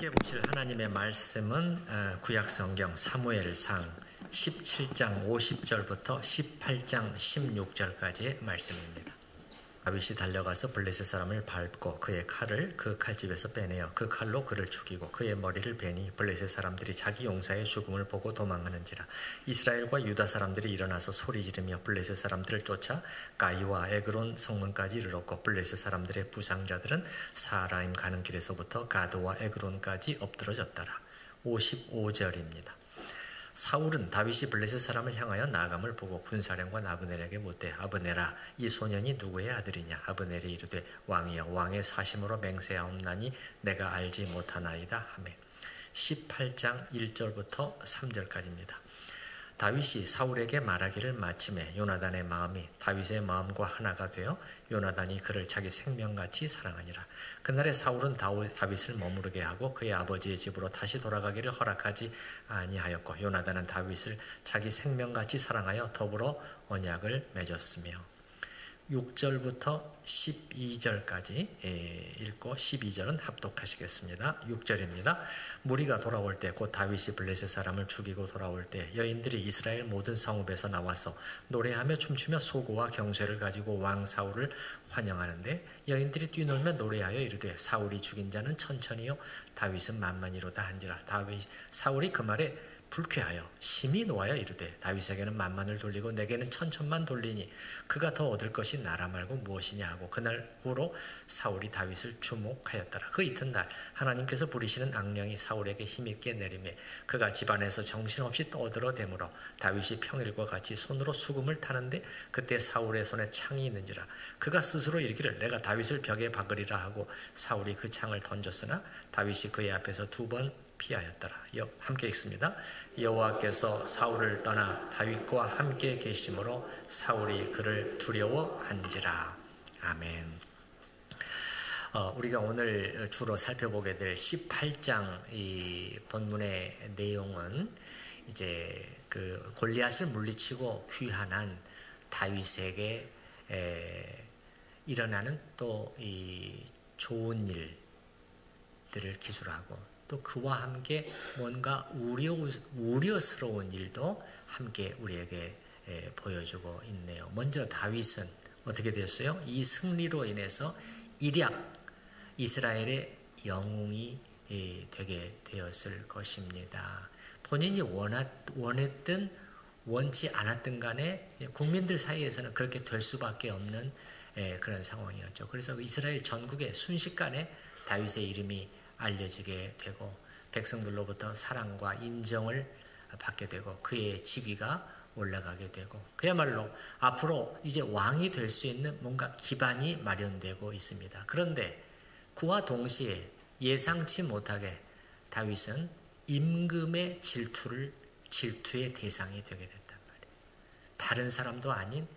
함께 보실 하나님의 말씀은 구약성경 사무엘상 17장 50절부터 18장 16절까지의 말씀입니다. 다윗이 달려가서 블레셋 사람을 밟고 그의 칼을 그 칼집에서 빼내어 그 칼로 그를 죽이고 그의 머리를 베니 블레셋 사람들이 자기 용사의 죽음을 보고 도망하는지라. 이스라엘과 유다 사람들이 일어나서 소리지르며 블레셋 사람들을 쫓아 가이와 에그론 성문까지 이르렀고 블레셋 사람들의 부상자들은 사라임 가는 길에서부터 가드와 에그론까지 엎드러졌더라. 55절입니다. 사울은 다윗이 블레셋 사람을 향하여 나아감을 보고 군사령관 아브넬에게 묻되 아브넬아 이 소년이 누구의 아들이냐. 아브넬이 이르되 왕이여 왕의 사심으로 맹세하옵나니 내가 알지 못하나이다 하매. 18장 1절부터 3절까지입니다. 다윗이 사울에게 말하기를 마침에 요나단의 마음이 다윗의 마음과 하나가 되어 요나단이 그를 자기 생명같이 사랑하니라. 그날에 사울은 다윗을 머무르게 하고 그의 아버지의 집으로 다시 돌아가기를 허락하지 아니하였고 요나단은 다윗을 자기 생명같이 사랑하여 더불어 언약을 맺었으며. 6절부터 12절까지 읽고 12절은 합독하시겠습니다. 6절입니다. 무리가 돌아올 때 곧 다윗이 블레셋 사람을 죽이고 돌아올 때 여인들이 이스라엘 모든 성읍에서 나와서 노래하며 춤추며 소고와 경쇠를 가지고 왕 사울을 환영하는데 여인들이 뛰놀며 노래하여 이르되 사울이 죽인 자는 천천히요 다윗은 만만히로다 한지라. 사울이 그 말에 불쾌하여 심히 노하여 이르되 다윗에게는 만만을 돌리고 내게는 천천만 돌리니 그가 더 얻을 것이 나라 말고 무엇이냐 하고 그날 후로 사울이 다윗을 주목하였더라. 그 이튿날 하나님께서 부리시는 악령이 사울에게 힘있게 내리매 그가 집안에서 정신없이 떠들어대므로 다윗이 평일과 같이 손으로 수금을 타는데 그때 사울의 손에 창이 있는지라. 그가 스스로 이르기를 내가 다윗을 벽에 박으리라 하고 사울이 그 창을 던졌으나 다윗이 그의 앞에서 2번 피하였더라. 함께 읽습니다. 여호와께서 사울을 떠나 다윗과 함께 계심으로 사울이 그를 두려워한지라. 아멘. 우리가 오늘 주로 살펴보게 될 18장 이 본문의 내용은 이제 그 골리앗을 물리치고 귀환한 다윗에게 일어나는 또 이 좋은 일들을 기술하고 또 그와 함께 뭔가 우려스러운 일도 함께 우리에게 보여주고 있네요. 먼저 다윗은 어떻게 되었어요? 이 승리로 인해서 일약 이스라엘의 영웅이 되게 되었을 것입니다. 본인이 원했든 원치 않았든 간에 국민들 사이에서는 그렇게 될 수밖에 없는 그런 상황이었죠. 그래서 이스라엘 전국에 순식간에 다윗의 이름이 알려지게 되고 백성들로부터 사랑과 인정을 받게 되고 그의 지위가 올라가게 되고 그야말로 앞으로 이제 왕이 될 수 있는 뭔가 기반이 마련되고 있습니다. 그런데 그와 동시에 예상치 못하게 다윗은 임금의 질투의 대상이 되게 됐단 말이에요. 다른 사람도 아닌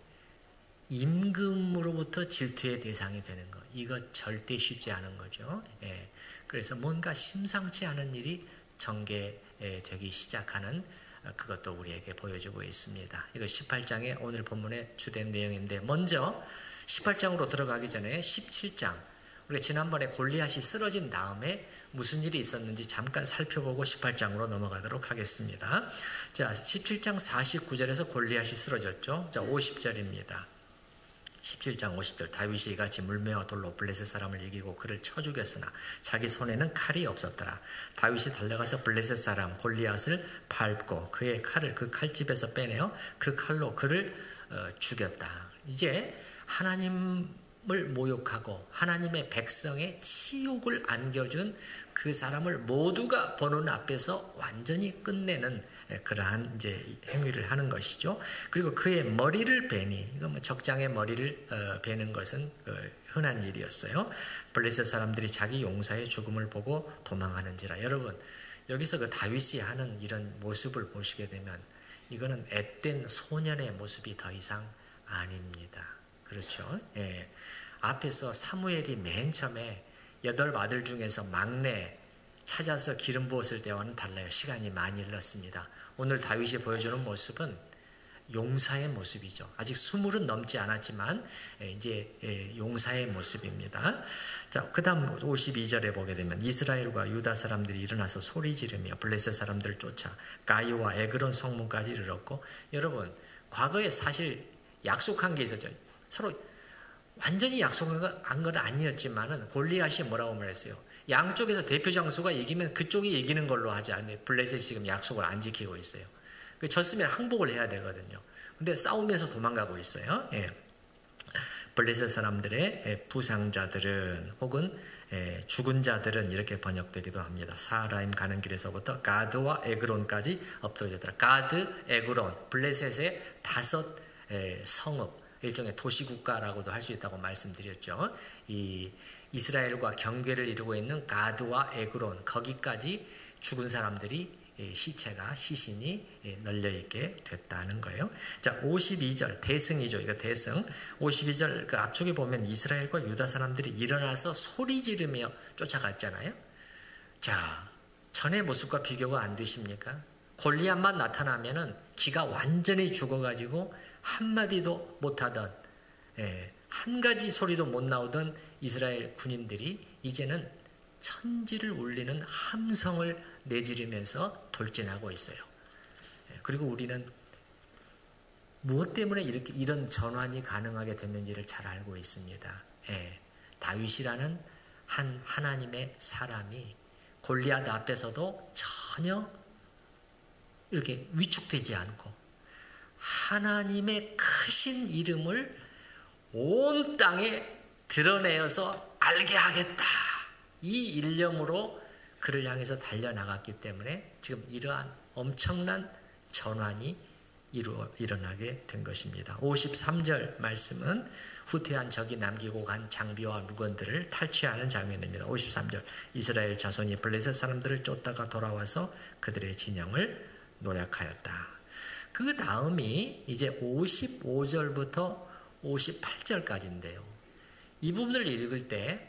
임금으로부터 질투의 대상이 되는 것. 이거 절대 쉽지 않은 거죠. 그래서 뭔가 심상치 않은 일이 전개되기 시작하는 그것도 우리에게 보여주고 있습니다. 이거 18장의 오늘 본문의 주된 내용인데 먼저 18장으로 들어가기 전에 17장 우리가 지난번에 골리앗이 쓰러진 다음에 무슨 일이 있었는지 잠깐 살펴보고 18장으로 넘어가도록 하겠습니다. 자, 17장 49절에서 골리앗이 쓰러졌죠. 자, 50절입니다. 17장 50절 다윗이 이같이 물매와 돌로 블레셋 사람을 이기고 그를 쳐 죽였으나 자기 손에는 칼이 없었더라. 다윗이 달려가서 블레셋 사람 골리앗을 밟고 그의 칼을 그 칼집에서 빼내어 그 칼로 그를 죽였다. 이제 하나님을 모욕하고 하나님의 백성의 치욕을 안겨준 그 사람을 모두가 보는 앞에서 완전히 끝내는 그러한 이제 행위를 하는 것이죠. 그리고 그의 머리를 베니 이거 뭐 적장의 머리를 베는 것은 흔한 일이었어요. 블레셋 사람들이 자기 용사의 죽음을 보고 도망하는지라. 여러분 여기서 그 다윗이 하는 이런 모습을 보시게 되면 이거는 앳된 소년의 모습이 더 이상 아닙니다. 그렇죠? 앞에서 사무엘이 맨 처음에 8 아들 중에서 막내 찾아서 기름 부었을 때와는 달라요. 시간이 많이 흘렀습니다. 오늘 다윗이 보여주는 모습은 용사의 모습이죠. 아직 20은 넘지 않았지만 이제 용사의 모습입니다. 자, 그 다음 52절에 보게 되면 이스라엘과 유다 사람들이 일어나서 소리 지르며 블레셋 사람들을 쫓아 가이와 에그론 성문까지 이르렀고, 여러분 과거에 사실 약속한 게 있었죠. 서로 완전히 약속한 건 아니었지만은 골리앗이 뭐라고 말했어요? 양쪽에서 대표 장수가 이기면 그쪽이 이기는 걸로 하지 않아요. 블레셋이 지금 약속을 안 지키고 있어요. 졌으면 항복을 해야 되거든요. 근데 싸우면서 도망가고 있어요. 예. 블레셋 사람들의 부상자들은 혹은 죽은 자들은 이렇게 번역되기도 합니다. 사하라임 가는 길에서부터 가드와 에그론까지 엎드러졌더라. 가드, 에그론, 블레셋의 5 성읍, 일종의 도시국가라고도 할 수 있다고 말씀드렸죠. 이 이스라엘과 경계를 이루고 있는 가드와 에그론, 거기까지 죽은 사람들이 시신이 널려있게 됐다는 거예요. 자, 52절 대승이죠. 이거 대승. 52절 그 앞쪽에 보면 이스라엘과 유다 사람들이 일어나서 소리 지르며 쫓아갔잖아요. 자, 전의 모습과 비교가 안 되십니까? 골리앗만 나타나면은 기가 완전히 죽어가지고 한마디도 못하던, 한 가지 소리도 못 나오던 이스라엘 군인들이 이제는 천지를 울리는 함성을 내지르면서 돌진하고 있어요. 그리고 우리는 무엇 때문에 이런 전환이 가능하게 됐는지를 잘 알고 있습니다. 다윗이라는 한 하나님의 사람이 골리앗 앞에서도 전혀 이렇게 위축되지 않고 하나님의 크신 이름을 온 땅에 드러내어서 알게 하겠다, 이 일념으로 그를 향해서 달려나갔기 때문에 지금 이러한 엄청난 전환이 일어나게 된 것입니다. 53절 말씀은 후퇴한 적이 남기고 간 장비와 물건들을 탈취하는 장면입니다. 53절 이스라엘 자손이 블레셋 사람들을 쫓다가 돌아와서 그들의 진영을 노략하였다. 그 다음이 이제 55절부터 58절까지인데요. 이 부분을 읽을 때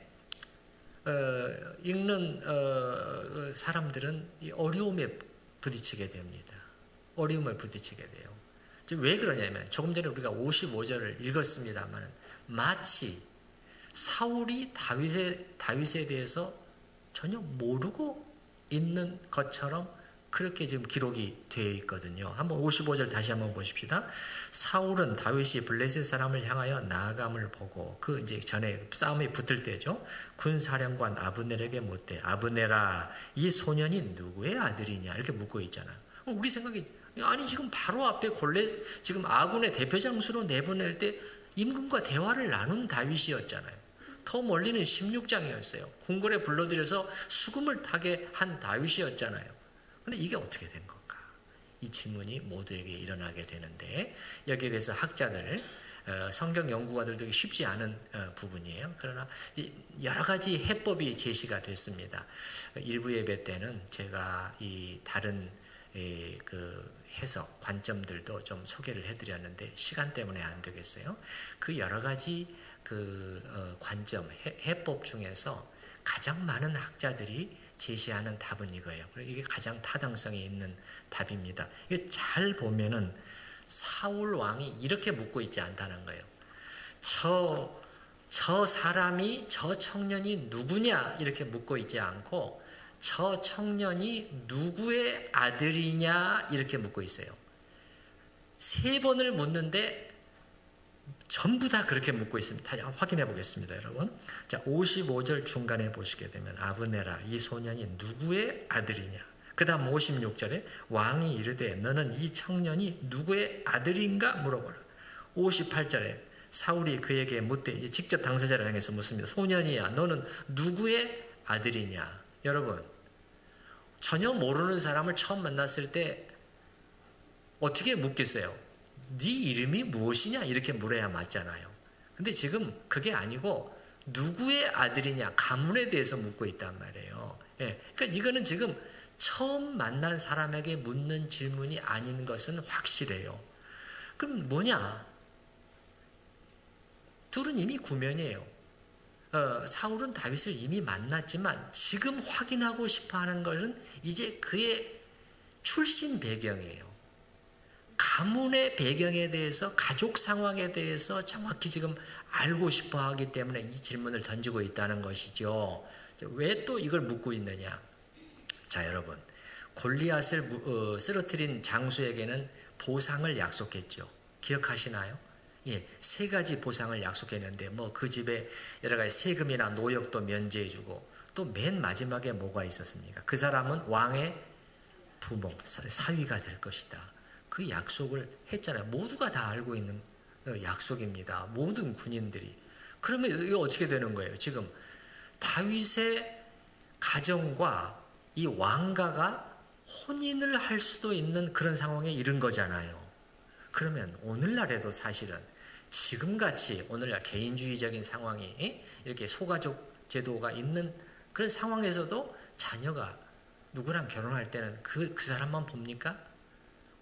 읽는 사람들은 어려움에 부딪히게 됩니다. 어려움에 부딪히게 돼요. 왜 그러냐면 조금 전에 우리가 55절을 읽었습니다만 마치 사울이 다윗에 대해서 전혀 모르고 있는 것처럼 그렇게 지금 기록이 되어 있거든요. 한번 55절 다시 한번 보십시다. 사울은 다윗이 블레셋 사람을 향하여 나아감을 보고, 그 이제 전에 싸움이 붙을 때죠. 군사령관 아브넬에게 묻되 아브넬아, 이 소년이 누구의 아들이냐 이렇게 묻고 있잖아요. 우리 생각이 아니 지금 바로 앞에 지금 아군의 대표 장수로 내보낼 때 임금과 대화를 나눈 다윗이었잖아요. 더 멀리는 16장이었어요. 궁궐에 불러들여서 수금을 타게 한 다윗이었잖아요. 근데 이게 어떻게 된 건가? 이 질문이 모두에게 일어나게 되는데, 여기에 대해서 학자들, 성경 연구가들도 쉽지 않은 부분이에요. 그러나 여러 가지 해법이 제시가 됐습니다. 일부 예배 때는 제가 이 다른 그 해석, 관점들도 좀 소개를 해드렸는데 시간 때문에 안 되겠어요. 그 여러 가지 그 관점, 해법 중에서 가장 많은 학자들이 제시하는 답은 이거예요. 이게 가장 타당성이 있는 답입니다. 이게 잘 보면은 사울 왕이 이렇게 묻고 있지 않다는 거예요. 저 사람이, 저 청년이 누구냐 이렇게 묻고 있지 않고 저 청년이 누구의 아들이냐 이렇게 묻고 있어요. 3번을 묻는데 전부 다 그렇게 묻고 있습니다. 다시 확인해 보겠습니다, 여러분. 자, 55절 중간에 보시게 되면 아브넬아, 이 소년이 누구의 아들이냐. 그 다음 56절에 왕이 이르되 너는 이 청년이 누구의 아들인가 물어보라. 58절에 사울이 그에게 묻되, 직접 당사자를 향해서 묻습니다. 소년이야, 너는 누구의 아들이냐. 여러분, 전혀 모르는 사람을 처음 만났을 때 어떻게 묻겠어요? 네 이름이 무엇이냐 이렇게 물어야 맞잖아요. 근데 지금 그게 아니고 누구의 아들이냐, 가문에 대해서 묻고 있단 말이에요. 그러니까 이거는 지금 처음 만난 사람에게 묻는 질문이 아닌 것은 확실해요. 그럼 뭐냐? 둘은 이미 구면이에요. 사울은 다윗을 이미 만났지만 지금 확인하고 싶어하는 것은 이제 그의 출신 배경이에요. 가문의 배경에 대해서, 가족 상황에 대해서 정확히 지금 알고 싶어 하기 때문에 이 질문을 던지고 있다는 것이죠. 왜 또 이걸 묻고 있느냐? 자, 여러분, 골리앗을 쓰러뜨린 장수에게는 보상을 약속했죠. 기억하시나요? 예, 세 가지 보상을 약속했는데 그 집에 여러 가지 세금이나 노역도 면제해주고, 또 맨 마지막에 뭐가 있었습니까? 그 사람은 왕의 부모, 사위가 될 것이다. 그 약속을 했잖아요. 모두가 다 알고 있는 약속입니다. 모든 군인들이. 그러면 이거 어떻게 되는 거예요? 지금 다윗의 가정과 이 왕가가 혼인을 할 수도 있는 그런 상황에 이른 거잖아요. 그러면 오늘날에도 사실은 지금같이 오늘날 개인주의적인 상황이 이렇게 소가족 제도가 있는 그런 상황에서도 자녀가 누구랑 결혼할 때는 그 사람만 봅니까?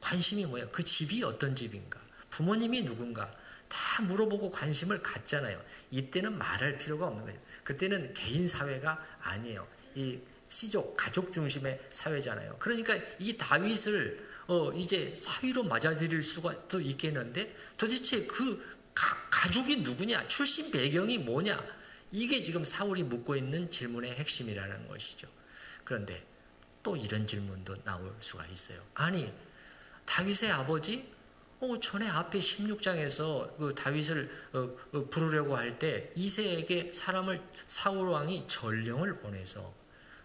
관심이 뭐예요? 그 집이 어떤 집인가? 부모님이 누군가? 다 물어보고 관심을 갖잖아요. 이때는 말할 필요가 없는 거예요. 그때는 개인 사회가 아니에요. 이 씨족, 가족 중심의 사회잖아요. 그러니까 이 다윗을 이제 사위로 맞아들일 수가 또 있겠는데, 도대체 그 가족이 누구냐? 출신 배경이 뭐냐? 이게 지금 사울이 묻고 있는 질문의 핵심이라는 것이죠. 그런데 또 이런 질문도 나올 수가 있어요. 아니, 다윗의 아버지? 전에 앞에 16장에서 그 다윗을 부르려고 할 때 이새에게 사울 왕이 전령을 보내서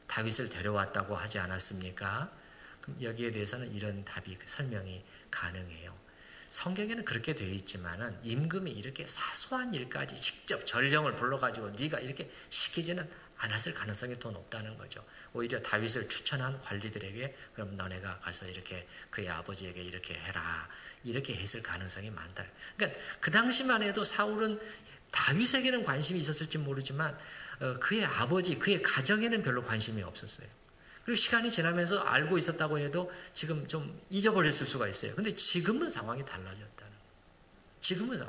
다윗을 데려왔다고 하지 않았습니까? 그럼 여기에 대해서는 이런 답이, 설명이 가능해요. 성경에는 그렇게 되어 있지만은 임금이 이렇게 사소한 일까지 직접 전령을 불러가지고 네가 이렇게 시키지는 않았을 가능성이 더 높다는 거죠. 오히려 다윗을 추천한 관리들에게 그럼 너네가 가서 이렇게 그의 아버지에게 이렇게 해라, 이렇게 했을 가능성이 많다. 그러니까 그 당시만 해도 사울은 다윗에게는 관심이 있었을지 모르지만 그의 아버지, 그의 가정에는 별로 관심이 없었어요. 그리고 시간이 지나면서 알고 있었다고 해도 지금 좀 잊어버렸을 수가 있어요. 근데 지금은 상황이 달라졌다는 거예요. 지금은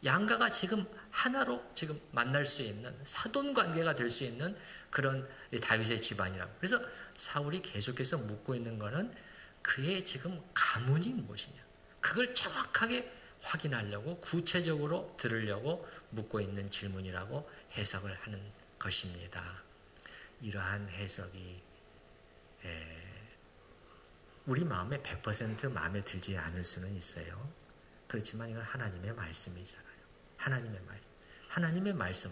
양가가 지금 하나로 지금 만날 수 있는, 사돈 관계가 될 수 있는 그런 다윗의 집안이라고. 그래서 사울이 계속해서 묻고 있는 거는 그의 지금 가문이 무엇이냐, 그걸 정확하게 확인하려고, 구체적으로 들으려고 묻고 있는 질문이라고 해석을 하는 것입니다. 이러한 해석이 우리 마음에 100% 마음에 들지 않을 수는 있어요. 그렇지만 이건 하나님의 말씀이잖아요. 하나님의 말씀.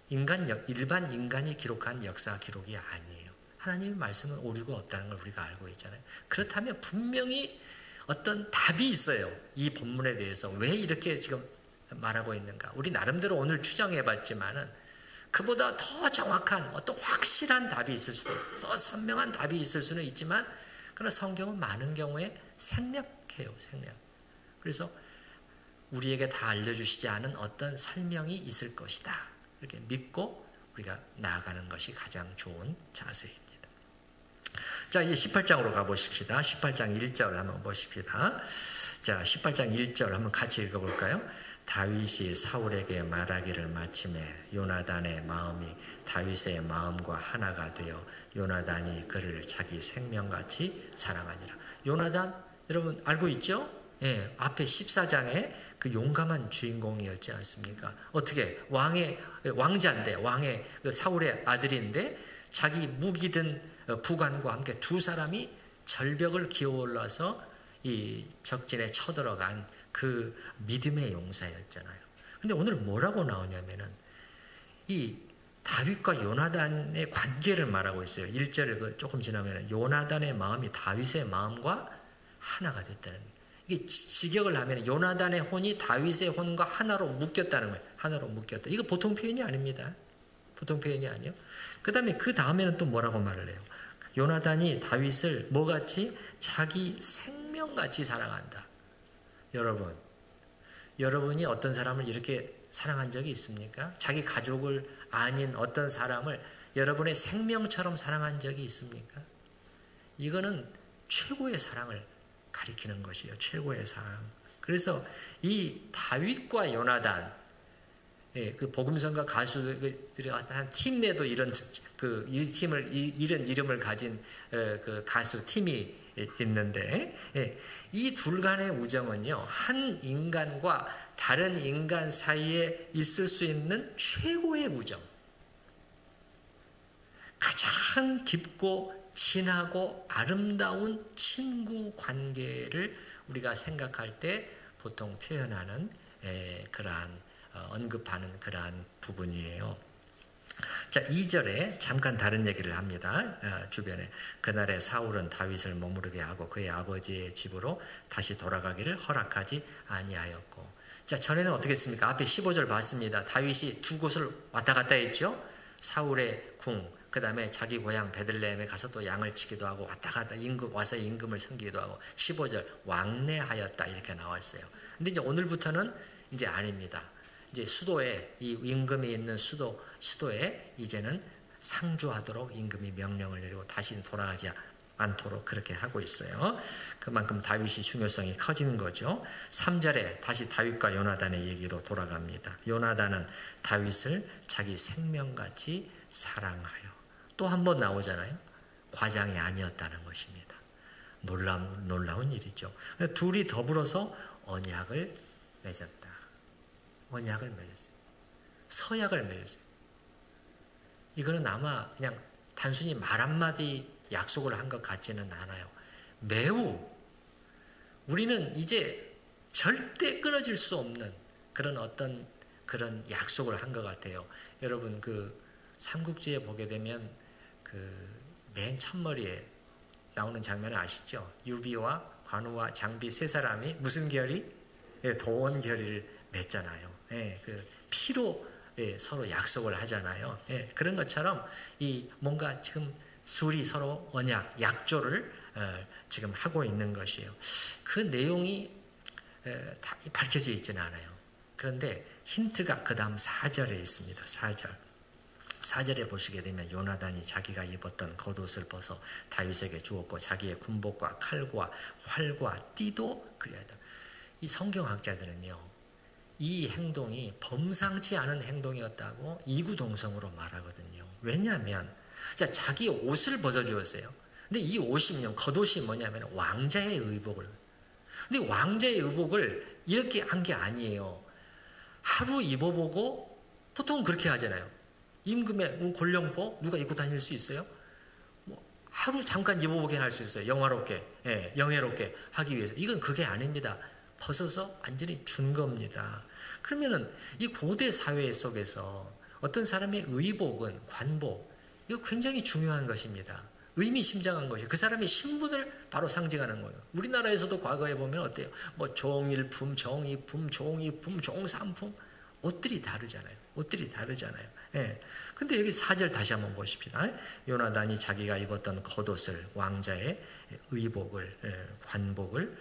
일반 인간이 기록한 역사 기록이 아니에요. 하나님의 말씀은 오류가 없다는 걸 우리가 알고 있잖아요. 그렇다면 분명히 어떤 답이 있어요. 이 본문에 대해서 왜 이렇게 지금 말하고 있는가. 우리 나름대로 오늘 추정해봤지만은 그보다 더 정확한 어떤 확실한 답이 있을 수도, 더 선명한 답이 있을 수는 있지만, 그러나 성경은 많은 경우에 생략해요. 생략. 그래서 우리에게 다 알려주시지 않은 어떤 설명이 있을 것이다, 이렇게 믿고 우리가 나아가는 것이 가장 좋은 자세입니다. 자, 이제 18장으로 가보십시다. 18장 1절 한번 보십시다. 자, 18장 1절 한번 같이 읽어볼까요? 다윗이 사울에게 말하기를 마침에 요나단의 마음이 다윗의 마음과 하나가 되어 요나단이 그를 자기 생명같이 사랑하니라. 요나단 여러분 알고 있죠? 예, 앞에 14장에 그 용감한 주인공이었지 않습니까? 어떻게 왕자인데, 왕의 사울의 아들인데 자기 무기 든 부관과 함께 두 사람이 절벽을 기어 올라서 이 적진에 쳐들어간 그 믿음의 용사였잖아요. 근데 오늘 뭐라고 나오냐면은 이 다윗과 요나단의 관계를 말하고 있어요. 1절을 조금 지나면 요나단의 마음이 다윗의 마음과 하나가 됐다는 거예요. 이게 직역을 하면 요나단의 혼이 다윗의 혼과 하나로 묶였다는 거예요. 하나로 묶였다. 이거 보통 표현이 아닙니다. 보통 표현이 아니에요. 그 다음에는 또 뭐라고 말을 해요? 요나단이 다윗을 뭐같이? 자기 생명같이 사랑한다. 여러분이 어떤 사람을 이렇게 사랑한 적이 있습니까? 자기 가족을 아닌 어떤 사람을 여러분의 생명처럼 사랑한 적이 있습니까? 이거는 최고의 사랑을 가리키는 것이에요. 최고의 사랑. 그래서 이 다윗과 요나단, 그 복음성가 가수들이 한 팀 내도 이런 이 팀을 이런 이름을 가진 그 가수 팀이 있는데 이 둘 간의 우정은요 한 인간과 다른 인간 사이에 있을 수 있는 최고의 우정, 가장 깊고 진하고 아름다운 친구 관계를 우리가 생각할 때 보통 표현하는 그러한 언급하는 그러한 부분이에요. 자, 2절에 잠깐 다른 얘기를 합니다. 주변에 그날에 사울은 다윗을 머무르게 하고 그의 아버지의 집으로 다시 돌아가기를 허락하지 아니하였고. 자, 전에는 어떻게 했습니까? 앞에 15절 봤습니다. 다윗이 두 곳을 왔다 갔다 했죠. 사울의 궁, 그 다음에 자기 고향 베들레헴에 가서 또 양을 치기도 하고 왔다 갔다 와서 임금을 섬기기도 하고 15절 왕래하였다 이렇게 나왔어요. 근데 이제 오늘부터는 이제 아닙니다. 이제 수도에 이 임금이 있는 수도에 이제는 상주하도록 임금이 명령을 내리고 다시 돌아가지 않도록 그렇게 하고 있어요. 그만큼 다윗이 중요성이 커지는 거죠. 3절에 다시 다윗과 요나단의 얘기로 돌아갑니다. 요나단은 다윗을 자기 생명같이 사랑하여. 또 한 번 나오잖아요. 과장이 아니었다는 것입니다. 놀라운 일이죠. 둘이 더불어서 언약을 맺었다. 언약을 맺었어요. 서약을 맺었어요. 이거는 아마 그냥 단순히 말 한마디 약속을 한 것 같지는 않아요. 매우 우리는 이제 절대 끊어질 수 없는 그런 약속을 한 것 같아요. 여러분 삼국지에 보게 되면 맨 첫머리에 나오는 장면을 아시죠? 유비와 관우와 장비 세 사람이 무슨 결의? 도원 결의를 맺잖아요. 피로 서로 약속을 하잖아요. 그런 것처럼 뭔가 지금 둘이 서로 언약, 약조를 지금 하고 있는 것이에요. 그 내용이 다 밝혀져 있지는 않아요. 그런데 힌트가 그 다음 4절에 있습니다. 4절에 보시게 되면 요나단이 자기가 입었던 겉옷을 벗어 다윗에게 주었고 자기의 군복과 칼과 활과 띠도 그리하였다. 이 성경학자들은요. 이 행동이 범상치 않은 행동이었다고 이구동성으로 말하거든요. 왜냐하면 자기 옷을 벗어주었어요. 근데 이 옷이요, 겉옷이 뭐냐면 왕자의 의복을. 근데 왕자의 의복을 이렇게 한 게 아니에요. 하루 입어보고 보통 그렇게 하잖아요. 임금의 골령포 누가 입고 다닐 수 있어요? 하루 잠깐 입어보긴 할 수 있어요. 영예롭게 하기 위해서. 이건 그게 아닙니다. 벗어서 완전히 준 겁니다. 그러면은 이 고대 사회 속에서 어떤 사람의 의복은 관복, 이거 굉장히 중요한 것입니다. 의미심장한 것이에요. 그 사람의 신분을 바로 상징하는 거예요. 우리나라에서도 과거에 보면 어때요? 종일품, 정의품, 종이품, 종삼품 옷들이 다르잖아요. 근데 여기 4절 다시 한번 보십시다. 요나단이 자기가 입었던 겉옷을 왕자의 의복을 관복을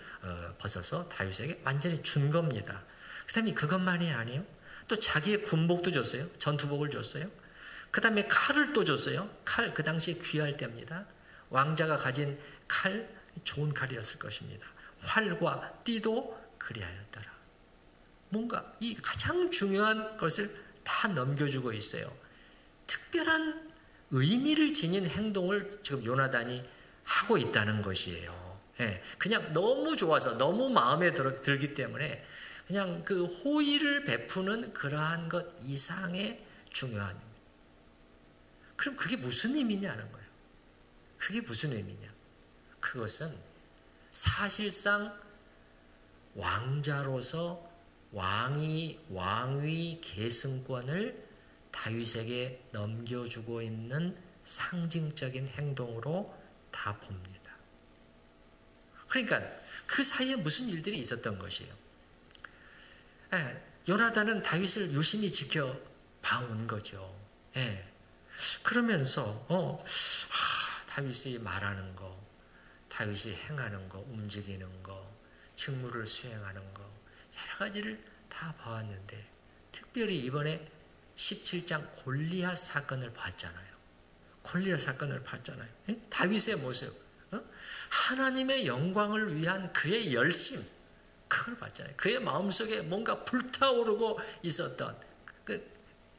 벗어서 다윗에게 완전히 준 겁니다. 그 다음에 그것만이 아니에요. 또 자기의 군복도 줬어요. 전투복을 줬어요. 그 다음에 칼을 또 줬어요. 칼, 그 당시에 귀할 때입니다. 왕자가 가진 칼, 좋은 칼이었을 것입니다. 활과 띠도 그리하였더라. 뭔가 이 가장 중요한 것을 다 넘겨주고 있어요. 특별한 의미를 지닌 행동을 지금 요나단이 하고 있다는 것이에요. 그냥 너무 좋아서 너무 마음에 들기 때문에 그냥 그 호의를 베푸는 그러한 것 이상의 중요한. 그럼 그게 무슨 의미냐는 거예요. 그게 무슨 의미냐? 그것은 사실상 왕자로서 왕위 계승권을 다윗에게 넘겨주고 있는 상징적인 행동으로 다 봅니다. 그러니까 그 사이에 무슨 일들이 있었던 것이에요. 요나단은 다윗을 유심히 지켜봐온 거죠. 그러면서 다윗이 말하는 거, 다윗이 행하는 거, 움직이는 거, 직무를 수행하는 거 여러 가지를 다 봐왔는데 특별히 이번에 17장 골리앗 사건을 봤잖아요. 다윗의 모습, 하나님의 영광을 위한 그의 열심, 그걸 봤잖아요. 그의 마음속에 뭔가 불타오르고 있었던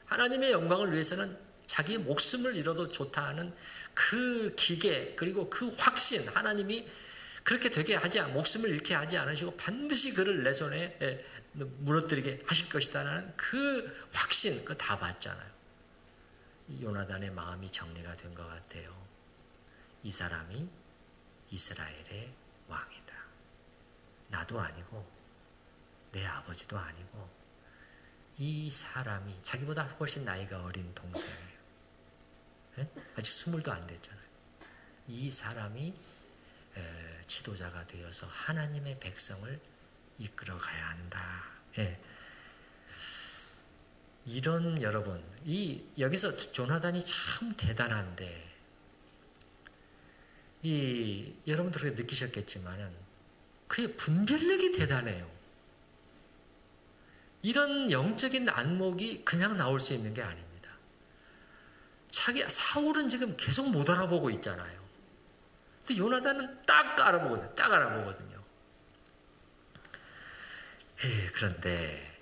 하나님의 영광을 위해서는 자기의 목숨을 잃어도 좋다 하는 그 기계, 그리고 그 확신, 하나님이 그렇게 되게 목숨을 잃게 하지 않으시고 반드시 그를 내 손에 무너뜨리게 하실 것이다라는 그 확신, 그거 다 봤잖아요. 요나단의 마음이 정리가 된 것 같아요. 이 사람이 이스라엘의 왕이다. 나도 아니고 내 아버지도 아니고 이 사람이, 자기보다 훨씬 나이가 어린 동생이에요. 아직 20도 안 됐잖아요. 이 사람이 지도자가 되어서 하나님의 백성을 이끌어 가야 한다. 이런, 여러분, 여기서 조나단이 참 대단한데, 여러분들 그렇게 느끼셨겠지만은 그의 분별력이 대단해요. 이런 영적인 안목이 그냥 나올 수 있는 게 아닙니다. 사울은 지금 계속 못 알아보고 있잖아요. 근데 요나단은 딱 알아보거든요. 그런데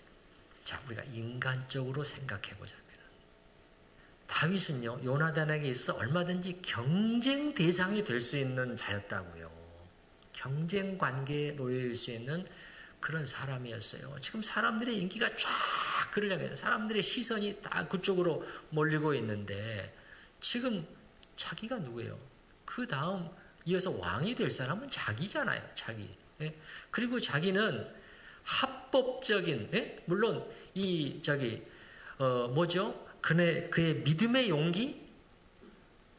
자, 우리가 인간적으로 생각해 보자면 다윗은요, 요나단에게 있어 얼마든지 경쟁 대상이 될 수 있는 자였다고요. 경쟁 관계에 놓일 수 있는 그런 사람이었어요. 지금 사람들의 인기가 쫙 그를 향해, 사람들의 시선이 다 그쪽으로 몰리고 있는데 지금 자기가 누구예요? 그 다음 이어서 왕이 될 사람은 자기잖아요. 자기. 그리고 자기는 합법적인, 물론 그의 믿음의 용기,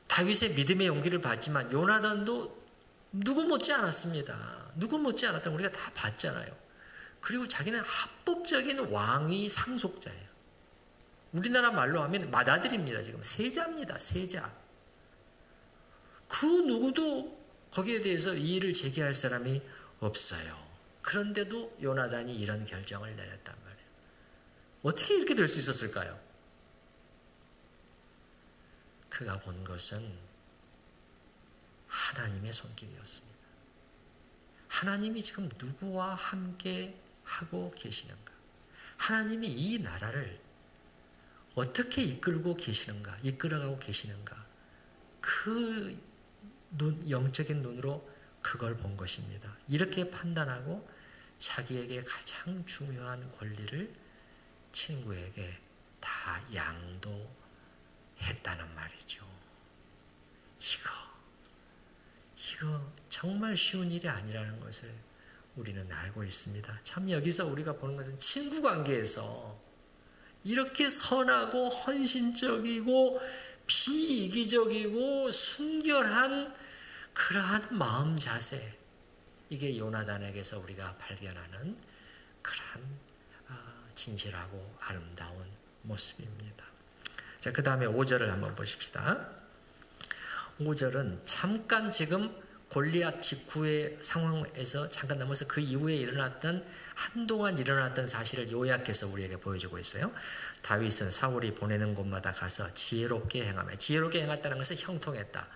다윗의 믿음의 용기를 봤지만 요나단도 누구 못지 않았습니다. 누구 못지 않았다는 우리가 다 봤잖아요. 그리고 자기는 합법적인 왕위 상속자예요. 우리나라 말로 하면 맏아들입니다. 지금 세자입니다. 세자. 그 누구도 거기에 대해서 이의를 제기할 사람이 없어요. 그런데도 요나단이 이런 결정을 내렸단 말이에요. 어떻게 이렇게 될 수 있었을까요? 그가 본 것은 하나님의 손길이었습니다. 하나님이 지금 누구와 함께 하고 계시는가? 하나님이 이 나라를 어떻게 이끌고 계시는가? 이끌어가고 계시는가? 그 영적인 눈으로 그걸 본 것입니다. 이렇게 판단하고 자기에게 가장 중요한 권리를 친구에게 다 양도했다는 말이죠. 이거 정말 쉬운 일이 아니라는 것을 우리는 알고 있습니다. 참 여기서 우리가 보는 것은 친구 관계에서 이렇게 선하고 헌신적이고 비이기적이고 순결한 그러한 마음 자세, 이게 요나단에게서 우리가 발견하는 그러한 진실하고 아름다운 모습입니다. 자, 그 다음에 5절을 한번 보십시다. 5절은 잠깐 지금 골리앗 직후의 상황에서 잠깐 넘어서 그 이후에 한동안 일어났던 사실을 요약해서 우리에게 보여주고 있어요. 다윗은 사울이 보내는 곳마다 가서 지혜롭게 행하며, 지혜롭게 행했다는 것은 형통했다.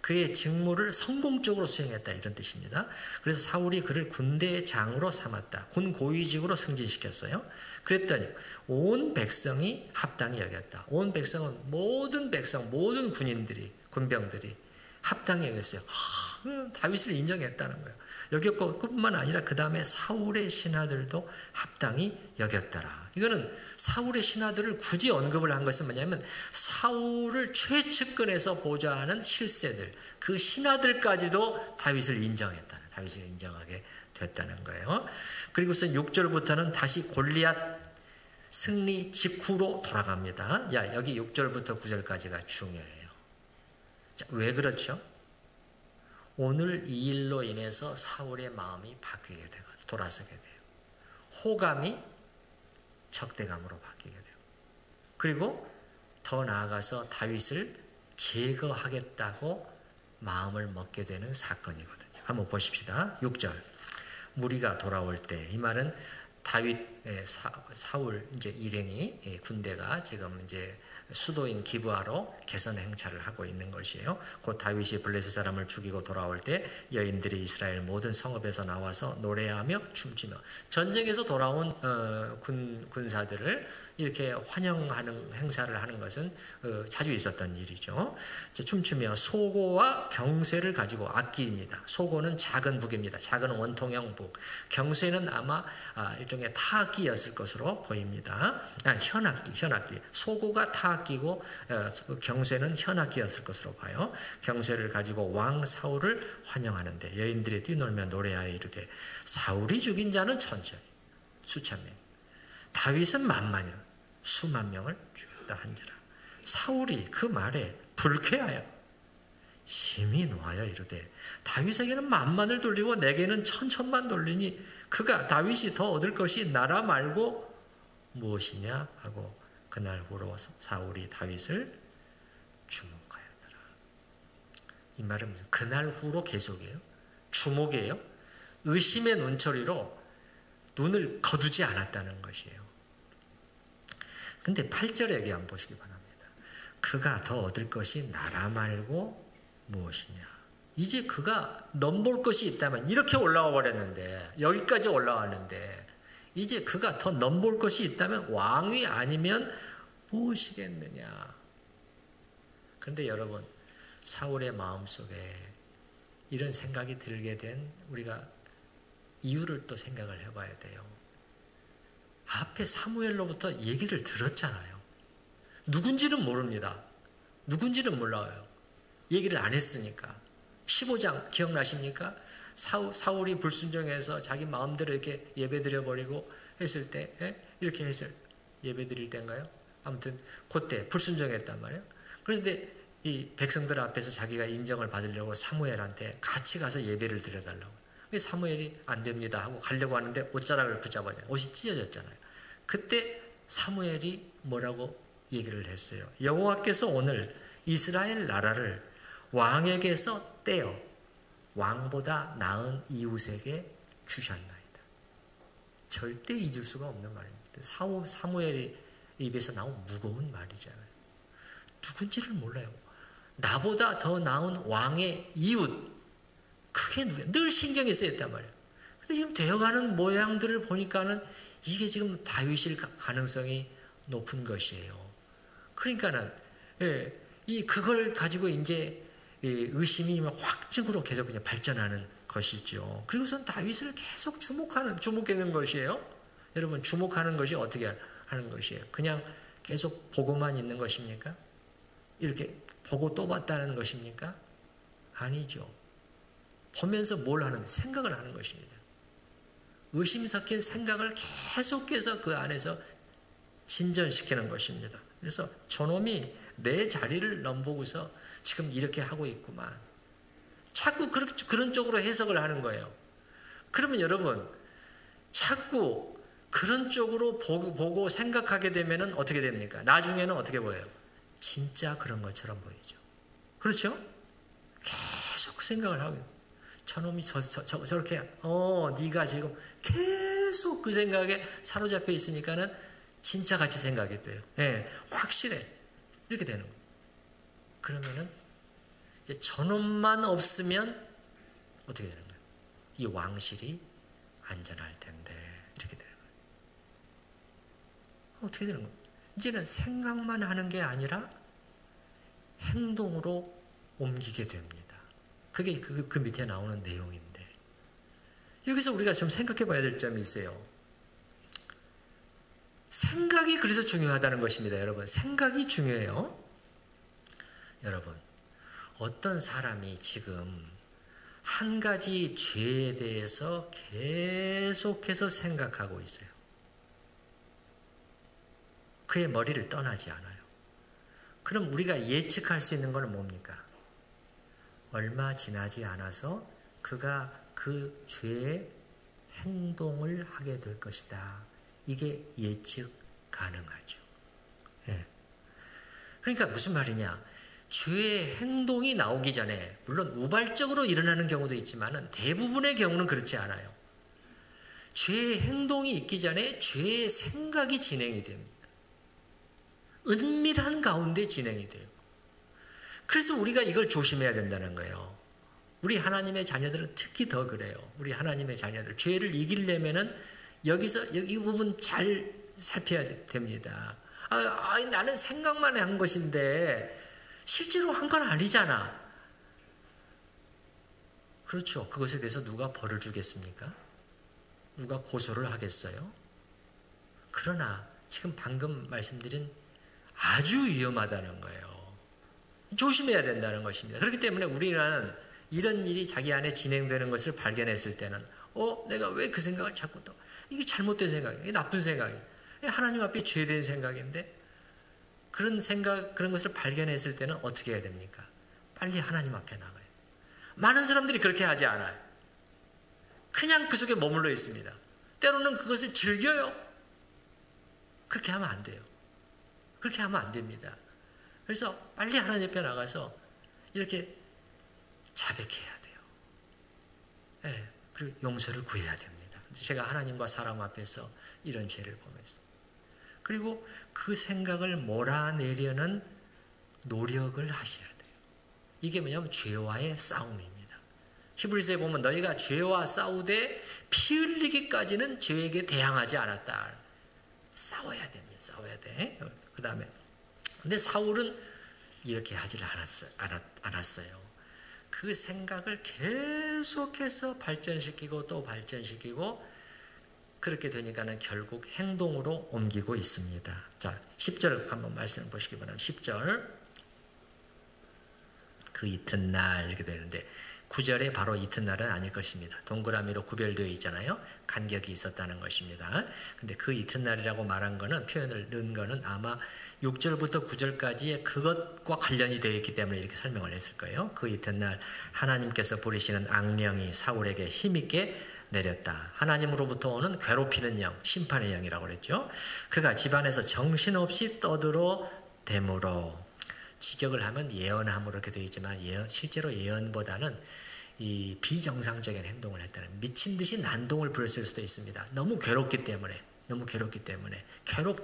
그의 직무를 성공적으로 수행했다, 이런 뜻입니다. 그래서 사울이 그를 군대의 장으로 삼았다. 군 고위직으로 승진시켰어요. 그랬더니 온 백성이 합당히 여겼다. 온 백성은 모든 군인들이, 군병들이 합당히 여겼어요. 다윗을 인정했다는 거예요. 여겼고 뿐만 아니라 그 다음에 사울의 신하들도 합당히 여겼더라. 이거는 사울의 신하들을 굳이 언급을 한 것은 뭐냐면 사울을 최측근에서 보좌하는 실세들, 그 신하들까지도 다윗을 인정하게 됐다는 거예요. 그리고서 6절부터는 다시 골리앗 승리 직후로 돌아갑니다. 여기 6절부터 9절까지가 중요해요. 자, 왜 그렇죠? 오늘 이 일로 인해서 사울의 마음이 바뀌게 되고 돌아서게 돼요. 호감이 적대감으로 바뀌게 돼요. 그리고 더 나아가서 다윗을 제거하겠다고 마음을 먹게 되는 사건이거든요. 한번 보십시다. 6절. 무리가 돌아올 때, 이 말은 다윗 사울 이제 일행이 군대가 지금 이제 수도인 기브아로 개선 행차를 하고 있는 것이에요. 곧 다윗이 블레셋 사람을 죽이고 돌아올 때 여인들이 이스라엘 모든 성읍에서 나와서 노래하며 춤추며 전쟁에서 돌아온 군사들을 이렇게 환영하는 행사를 하는 것은 자주 있었던 일이죠. 춤추며 소고와 경쇠를 가지고 악기입니다. 소고는 작은 북입니다. 작은 원통형 북. 경쇠는 아마 일종의 타악기였을 것으로 보입니다. 현악기. 소고가 타악기고 경쇠는 현악기였을 것으로 봐요. 경쇠를 가지고 왕 사울을 환영하는데 여인들이 뛰놀며 노래하여 이르되 사울이 죽인 자는 천천 수천 명 다윗은 만만이라 수만 명을 죽였다 한지라. 사울이 그 말에 불쾌하여 심히 노하여 이르되 다윗에게는 만만을 돌리고 내게는 천천만 돌리니 그가 다윗이 더 얻을 것이 나라 말고 무엇이냐 하고 그날 후로 사울이 다윗을 주목하였더라. 이 말은 무슨 그날 후로 계속이에요? 주목이에요? 의심의 눈초리로 눈을 거두지 않았다는 것이에요. 근데 8절에 여기 한번 보시기 바랍니다. 그가 더 얻을 것이 나라 말고 무엇이냐. 이제 그가 넘볼 것이 있다면 이렇게 올라와 버렸는데 여기까지 올라왔는데 이제 그가 더 넘볼 것이 있다면 왕이 아니면 무엇이겠느냐. 그런데 여러분 사울의 마음속에 이런 생각이 들게 된 우리가 이유를 또 생각을 해봐야 돼요. 앞에 사무엘로부터 얘기를 들었잖아요. 누군지는 모릅니다. 누군지는 몰라요. 얘기를 안 했으니까. 15장 기억나십니까? 사울이 불순종해서 자기 마음대로 이렇게 예배드려버리고 했을 때 이렇게 해서 예배드릴 때인가요? 아무튼 그때 불순종했단 말이에요. 그런데 이 백성들 앞에서 자기가 인정을 받으려고 사무엘한테 같이 가서 예배를 드려달라고. 사무엘이 안 됩니다 하고 가려고 하는데 옷자락을 붙잡아잖아요. 옷이 찢어졌잖아요. 그때 사무엘이 뭐라고 얘기를 했어요. 여호와께서 오늘 이스라엘 나라를 왕에게서 떼어 왕보다 나은 이웃에게 주셨나이다. 절대 잊을 수가 없는 말입니다. 사무엘의 입에서 나온 무거운 말이잖아요. 누군지를 몰라요. 나보다 더 나은 왕의 이웃. 그게 누구야? 늘 신경이 쓰였단 말이에요. 근데 지금 되어가는 모양들을 보니까는 이게 지금 다윗일 가능성이 높은 것이에요. 그러니까는 그걸 가지고 이제 의심이 확증으로 계속 그냥 발전하는 것이죠. 그리고선 다윗을 계속 주목하는 것이에요. 여러분 주목하는 것이 어떻게 하는 것이에요? 그냥 계속 보고만 있는 것입니까? 이렇게 보고 또 봤다는 것입니까? 아니죠. 보면서 뭘 하는? 생각을 하는 것입니다. 의심 섞인 생각을 계속해서 그 안에서 진전시키는 것입니다. 그래서 저놈이 내 자리를 넘보고서 지금 이렇게 하고 있구만. 자꾸 그런 쪽으로 해석을 하는 거예요. 그러면 여러분 자꾸 그런 쪽으로 보고 생각하게 되면 어떻게 됩니까? 나중에는 어떻게 보여요? 진짜 그런 것처럼 보이죠. 그렇죠? 계속 그 생각을 하고 있어요. 저놈이 저렇게 네가 지금 계속 그 생각에 사로잡혀 있으니까는 진짜 같이 생각이 돼요. 확실해. 이렇게 되는 거예요. 그러면은 이제 저놈만 없으면 어떻게 되는 거예요? 이 왕실이 안전할 텐데 이렇게 되는 거예요. 어떻게 되는 거예요? 이제는 생각만 하는 게 아니라 행동으로 옮기게 됩니다. 그게 그 밑에 나오는 내용인데 여기서 우리가 좀 생각해 봐야 될 점이 있어요. 생각이 그래서 중요하다는 것입니다. 여러분 생각이 중요해요. 여러분 어떤 사람이 지금 한 가지 죄에 대해서 계속해서 생각하고 있어요. 그의 머리를 떠나지 않아요. 그럼 우리가 예측할 수 있는 건 뭡니까? 얼마 지나지 않아서 그가 그 죄의 행동을 하게 될 것이다. 이게 예측 가능하죠. 그러니까 무슨 말이냐? 죄의 행동이 나오기 전에 물론 우발적으로 일어나는 경우도 있지만 대부분의 경우는 그렇지 않아요. 죄의 행동이 있기 전에 죄의 생각이 진행이 됩니다. 은밀한 가운데 진행이 돼요. 그래서 우리가 이걸 조심해야 된다는 거예요. 우리 하나님의 자녀들은 특히 더 그래요. 우리 하나님의 자녀들 죄를 이기려면은 여기서 이 부분 잘 살펴야 됩니다. 나는 생각만 한 것인데 실제로 한 건 아니잖아. 그렇죠. 그것에 대해서 누가 벌을 주겠습니까? 누가 고소를 하겠어요? 그러나 지금 방금 말씀드린 아주 위험하다는 거예요. 조심해야 된다는 것입니다. 그렇기 때문에 우리는 이런 일이 자기 안에 진행되는 것을 발견했을 때는 내가 왜 그 생각을 자꾸 또 이게 잘못된 생각이야. 이게 나쁜 생각이야. 하나님 앞에 죄된 생각인데 그런 생각, 그런 것을 발견했을 때는 어떻게 해야 됩니까? 빨리 하나님 앞에 나가요. 많은 사람들이 그렇게 하지 않아요. 그냥 그 속에 머물러 있습니다. 때로는 그것을 즐겨요. 그렇게 하면 안 돼요. 그렇게 하면 안 됩니다. 그래서 빨리 하나님 옆에 나가서 이렇게 자백해야 돼요. 네, 그리고 용서를 구해야 됩니다. 제가 하나님과 사람 앞에서 이런 죄를 범했어. 그리고 그 생각을 몰아내려는 노력을 하셔야 돼요. 이게 뭐냐면 죄와의 싸움입니다. 히브리서에 보면 너희가 죄와 싸우되 피 흘리기까지는 죄에게 대항하지 않았다. 싸워야 됩니다. 싸워야 돼. 그 다음에 근데 사울은 이렇게 하지를 않았어요. 그 생각을 계속해서 발전시키고 또 발전시키고 그렇게 되니까는 결국 행동으로 옮기고 있습니다. 자, 10절 한번 말씀 보시기 바랍니다. 10절. 그 이튿날 이렇게 되는데 9절에 바로 이튿날은 아닐 것입니다. 동그라미로 구별되어 있잖아요. 간격이 있었다는 것입니다. 근데 그 이튿날이라고 말한 거는 표현을 넣은 거는 아마 6절부터 9절까지의 그것과 관련이 되어 있기 때문에 이렇게 설명을 했을 거예요. 그 이튿날 하나님께서 부리시는 악령이 사울에게 힘있게 내렸다. 하나님으로부터 오는 괴롭히는 영, 심판의 영이라고 그랬죠. 그가 집안에서 정신없이 떠들어 대므로 직역을 하면 예언함으로 이렇게 되어 있지만 실제로 예언보다는 이 비정상적인 행동을 했다는 미친 듯이 난동을 부렸을 수도 있습니다. 너무 괴롭기 때문에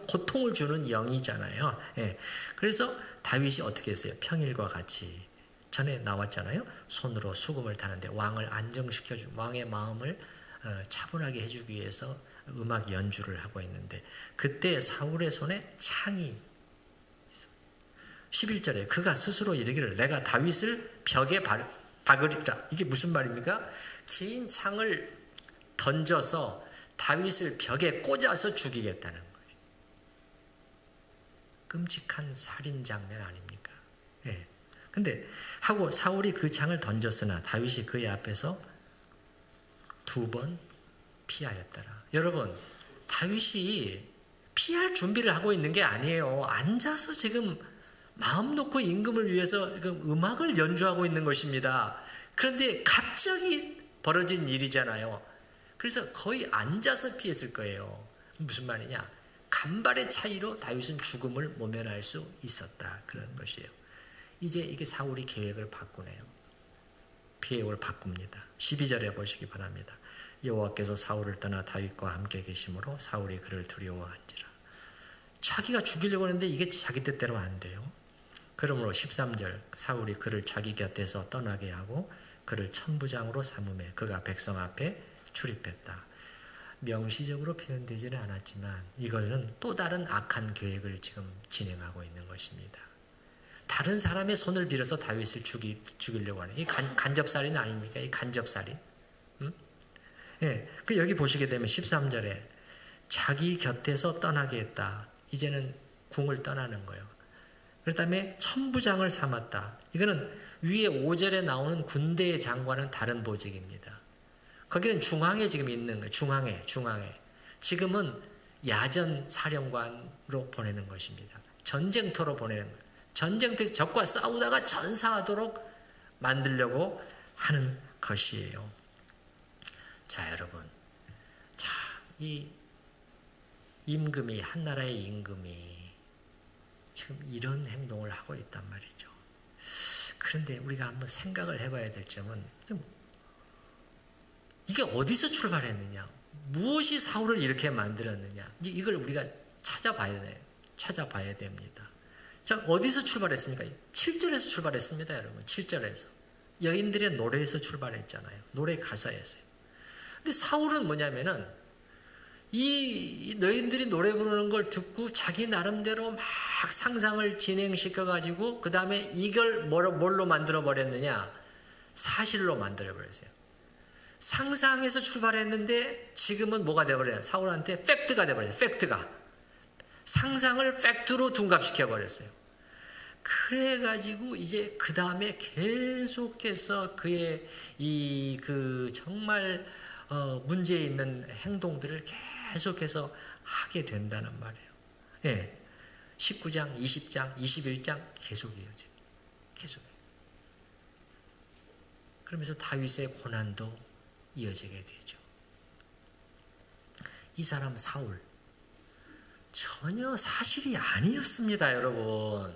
고통을 주는 영이잖아요. 예. 그래서 다윗이 어떻게 했어요? 평일과 같이 전에 나왔잖아요. 손으로 수금을 타는데 왕을 안정시켜주고 왕의 마음을 차분하게 해주기 위해서 음악 연주를 하고 있는데 그때 사울의 손에 창이 11절에 그가 스스로 이르기를 내가 다윗을 벽에 박으리라. 이게 무슨 말입니까? 긴 창을 던져서 다윗을 벽에 꽂아서 죽이겠다는 거예요. 끔찍한 살인 장면 아닙니까? 예. 근데 하고 사울이 그 창을 던졌으나 다윗이 그의 앞에서 2번 피하였더라. 여러분, 다윗이 피할 준비를 하고 있는 게 아니에요. 앉아서 지금 마음 놓고 임금을 위해서 음악을 연주하고 있는 것입니다. 그런데 갑자기 벌어진 일이잖아요. 그래서 거의 앉아서 피했을 거예요. 무슨 말이냐? 간발의 차이로 다윗은 죽음을 모면할 수 있었다. 그런 것이에요. 이제 이게 사울이 계획을 바꾸네요. 계획을 바꿉니다. 12절에 보시기 바랍니다. 여호와께서 사울을 떠나 다윗과 함께 계심으로 사울이 그를 두려워한지라. 자기가 죽이려고 하는데 이게 자기 뜻대로 안 돼요. 그러므로 13절 사울이 그를 자기 곁에서 떠나게 하고 그를 천부장으로 삼음해 그가 백성 앞에 출입했다. 명시적으로 표현되지는 않았지만 이것은 또 다른 악한 계획을 지금 진행하고 있는 것입니다. 다른 사람의 손을 빌어서 다윗을 죽이려고 하는 이 간접살인 아닙니까? 이 간접살인. 예, 그 여기 보시게 되면 13절에 자기 곁에서 떠나게 했다. 이제는 궁을 떠나는 거예요. 그 다음에 천부장을 삼았다. 이거는 위에 5절에 나오는 군대의 장관은 다른 보직입니다. 거기는 중앙에 지금 있는 거예요. 중앙에. 지금은 야전 사령관으로 보내는 것입니다. 전쟁터로 보내는 거예요. 전쟁터에서 적과 싸우다가 전사하도록 만들려고 하는 것이에요. 자, 여러분. 자, 이 임금이, 한 나라의 임금이 지금 이런 행동을 하고 있단 말이죠. 그런데 우리가 한번 생각을 해봐야 될 점은 이게 어디서 출발했느냐? 무엇이 사울을 이렇게 만들었느냐? 이제 이걸 우리가 찾아봐야 됩니다. 자, 어디서 출발했습니까? 7절에서 출발했습니다, 여러분. 7절에서. 여인들의 노래에서 출발했잖아요. 노래 가사에서요. 근데 사울은 뭐냐면은 이 여인들이 노래 부르는 걸 듣고 자기 나름대로 막 상상을 진행시켜 가지고 그 다음에 이걸 뭘로 만들어 버렸느냐? 사실로 만들어 버렸어요. 상상에서 출발했는데 지금은 뭐가 되어버려요? 사울한테 팩트가 되어버려요. 팩트가. 상상을 팩트로 둔갑시켜 버렸어요. 그래가지고 이제 그 다음에 계속해서 그의 정말 문제 있는 행동들을 계속해서 하게 된다는 말이에요. 예. 19장, 20장, 21장 계속 이어져요. 계속. 그러면서 다윗의 고난도 이어지게 되죠. 이 사람 사울 전혀 사실이 아니었습니다, 여러분.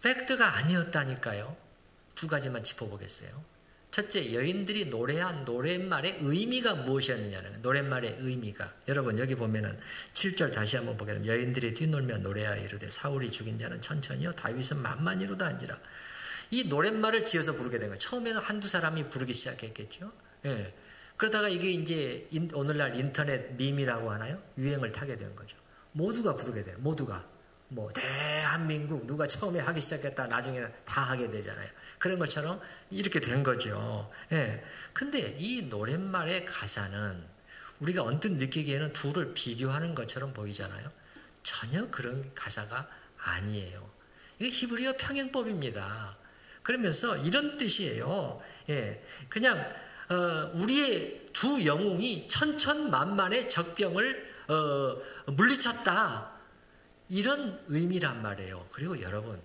팩트가 아니었다니까요. 두 가지만 짚어보겠어요. 첫째, 여인들이 노래한 노랫말의 의미가 무엇이었느냐는 거예요. 노랫말의 의미가. 여러분 여기 보면은 7절 다시 한번 보게 되면 여인들이 뛰놀며 노래하여 이르되 사울이 죽인 자는 천천히요 다윗은 만만히로다 한지라. 이 노랫말을 지어서 부르게 된 거예요. 처음에는 한두 사람이 부르기 시작했겠죠. 예. 그러다가 이게 이제 오늘날 인터넷 밈이라고 하나요? 유행을 타게 된 거죠. 모두가 부르게 돼요. 모두가. 뭐 대한민국 누가 처음에 하기 시작했다 나중에는 다 하게 되잖아요. 그런 것처럼 이렇게 된 거죠. 예. 근데 이 노랫말의 가사는 우리가 언뜻 느끼기에는 둘을 비교하는 것처럼 보이잖아요. 전혀 그런 가사가 아니에요. 이게 히브리어 평행법입니다. 그러면서 이런 뜻이에요. 예. 그냥 우리의 두 영웅이 천천만만의 적병을 물리쳤다. 이런 의미란 말이에요. 그리고 여러분